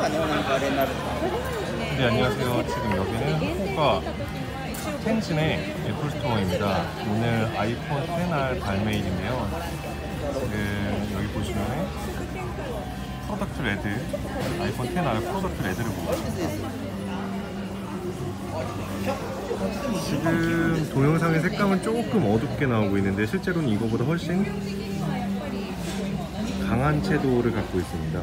네, 안녕하세요. 지금 여기는 호가 텐진의 애플스토어입니다. 오늘 아이폰 10R 발매일인데요. 지금 여기 보시면 프로덕트 레드, 아이폰 10R 프로덕트 레드를 보고 있습니다. 지금 동영상의 색감은 조금 어둡게 나오고 있는데 실제로는 이거보다 훨씬 강한 채도를 갖고 있습니다.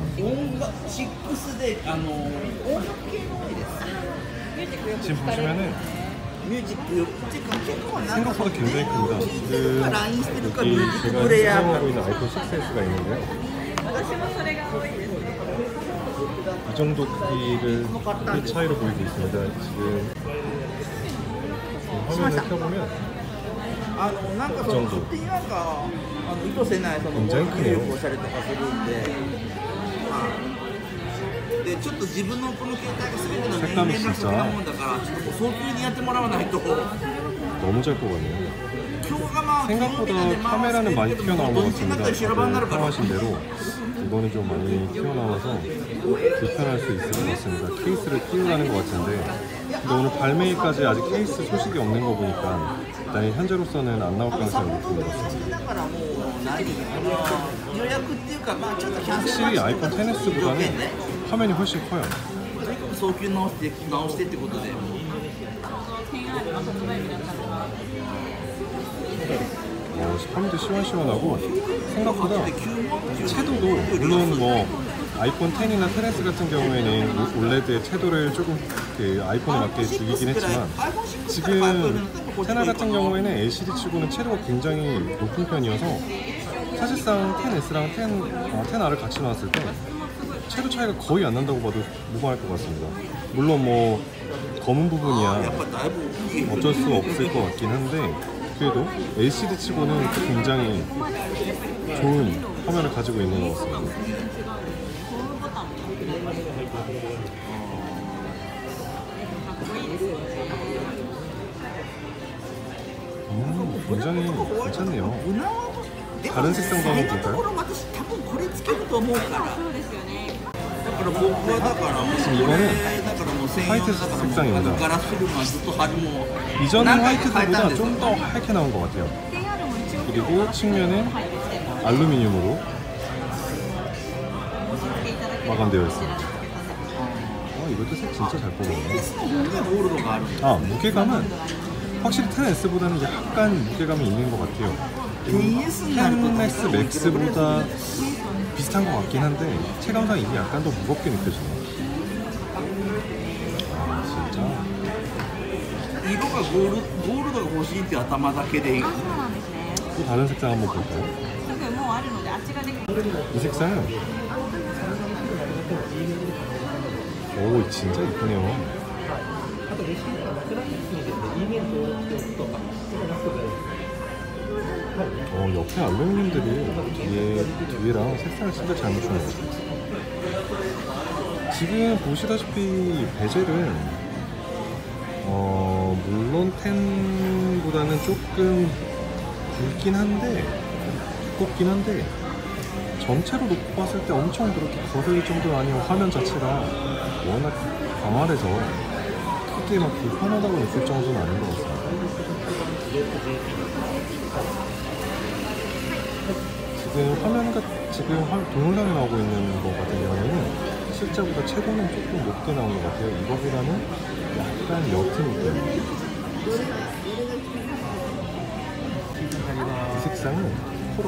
지금 보시면은 생각보다 굉장히 큽니다. 지금 여기 제가 사용하고 있는 아이폰 6S가 있는데요. 이 정도 크기의 차이로 보이고 있습니다. 지금 화면을 켜보면 이 정도 굉장히 크네요. 색감이 진짜 너무 잘 뽑았네요. 생각보다 카메라는 많이 튀어나온 것 같습니다. 사용하신 대로 이거는 좀 많이 튀어나와서 불편할 수 있을 것 같습니다. 케이스를 끼우라는 것 같은데, 근데 오늘 발매일까지 아직 케이스 소식이 없는 거 보니까 일단 현재로서는 안 나올 가능성이 높은 것 같습니다. 확실히 아이폰 10S보다는 화면이 훨씬 커요. 스팸도 시원시원하고 생각보다 채도도, 물론 뭐 아이폰 10이나 10S 같은 경우에는 올레드의 채도를 조금 그 아이폰에 맞게 죽이긴 했지만, 지금 10R 같은 경우에는 LCD 치고는 채도가 굉장히 높은 편이어서 사실상 10S랑 10R을 같이 나왔을 때 채도 차이가 거의 안 난다고 봐도 무방할 것 같습니다. 물론 뭐 검은 부분이야 어쩔 수 없을 것 같긴 한데, 그래도 LCD 치고는 굉장히 좋은 화면을 가지고 있는 것 같습니다. 굉장히 괜찮네요. 다른 색상도 한번 볼까요? 지금 이거는 화이트 색상입니다. 이전 화이트보다 좀 더 하얗게 나온 것 같아요. 그리고 측면은 알루미늄으로 마감되어 있습니다. 이것도 색 진짜 잘 뽑았네. 무게감은 확실히 10S보다는 약간 무게감이 있는 것 같아요. 10S 맥스보다 비슷한 것 같긴 한데 체감상 이게 약간 더 무겁게 느껴지네요. 진짜. 또 다른 색상 한번 볼까요? 이 색상은 진짜 이쁘네요. 옆에 알루미늄들이 뒤에랑 색상을 진짜 잘 맞추네요. 지금 보시다시피 베젤은 물론 10보다는 조금 굵긴 한데, 두껍긴 한데 전체로 놓고 봤을 때 엄청 그렇게 거슬릴 정도는 아니고, 화면 자체가 워낙 광활해서 크게 막 불편하다고 느낄 정도는 아닌 것 같습니다. 지금 동영상에 나오고 있는 것 같은 경우에는 실제보다 채도는 조금 높게 나온 것 같아요. 이거보다는 약간 옅은 느낌. 이 색상은 코랄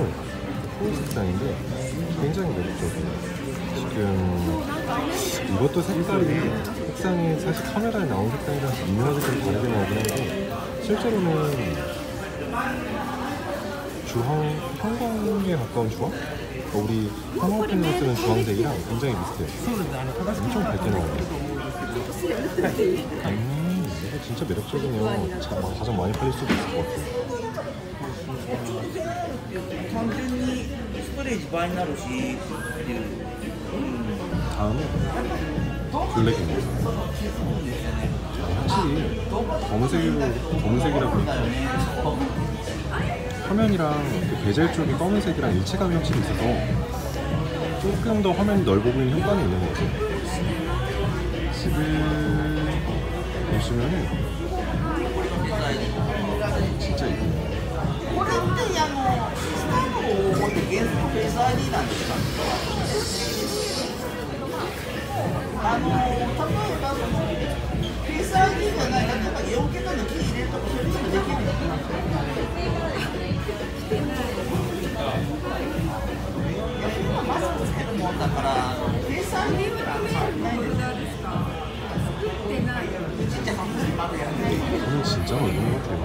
색상인데 굉장히 매력적이에요. 지금 이것도 색상이 사실 카메라에 나온 색상이랑 미묘하게 좀 다르게 나오긴 한데, 실제로는 형광에 가까운 주황? 우리 형광펜으로 쓰는 주황색이랑 굉장히 비슷해요. 엄청 밝게 나오네요. 이거 진짜 매력적이네요. 가장 많이 팔릴 수도 있을 것 같아요. 다음은 블랙입니다. 확실히 검은색이라 보니까 화면이랑 그 베젤 쪽이 검은색이랑 일체감이 확실히 있어서 조금 더 화면이 넓어 보이는 효과는 있는 것 같아요. 보시면은 진짜 이거 これってスタンドを持って原則フェイス ID なんですか？例えばそのフェイス ID じゃない、例えば4桁のキー入れるとかそういうのできるんですか？今マスクつけるもんだからフェイス ID ってないんですか？ちっちゃいハンドルバッグやるんで 저는 진짜로 있는 것 같아요.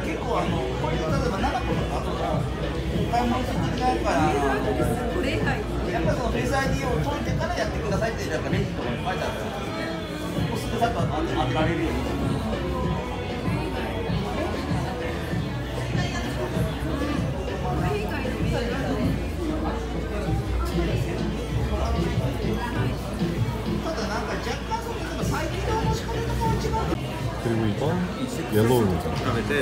結構これ例えば7個とか買い物する時なんかやっぱそのフェイス ID を解いてからやってくださいってなんかレジとかに書いてあるんですよ。すぐさっと当てられるように。ただなんか若干その再起動の仕方とかは違う。 그리고 이건 옐로우입니다. 比べて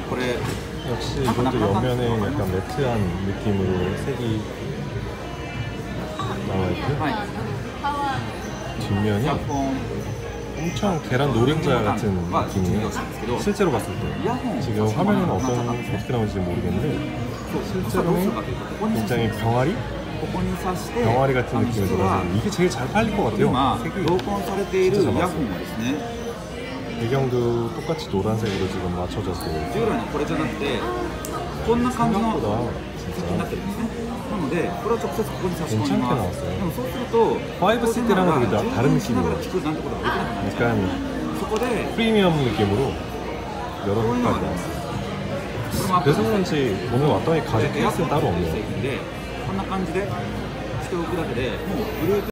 これ 역시 이것도 옆면에 약간 매트한 느낌으로 색이 나와있고요. 뒷면이 엄청 계란 노른자 같은 느낌이에요. 실제로 봤을 때 지금 화면에는 어떻게 나오는지 모르겠는데 실제로는 굉장히 병아리 같은 느낌이 들어서 이게 제일 잘 팔릴 것 같아요. 색이 진짜 잘 나왔어요. 배경도 똑같이 노란색으로 지금 맞춰졌어요. 従来のこれじゃなくてこんな感じの先になってるんですね。なのでこれを直接ここに差し込みます。でもそうすると 5시대랑은 되게 다른 느낌이에요. 약간 そこで 프리미엄 느낌으로 여러 색깔이 나왔어요. 그래서 그런지 오늘 왔더니 가죽 케이스는 따로 없네요. こんな感じでしておくだけでもうグループ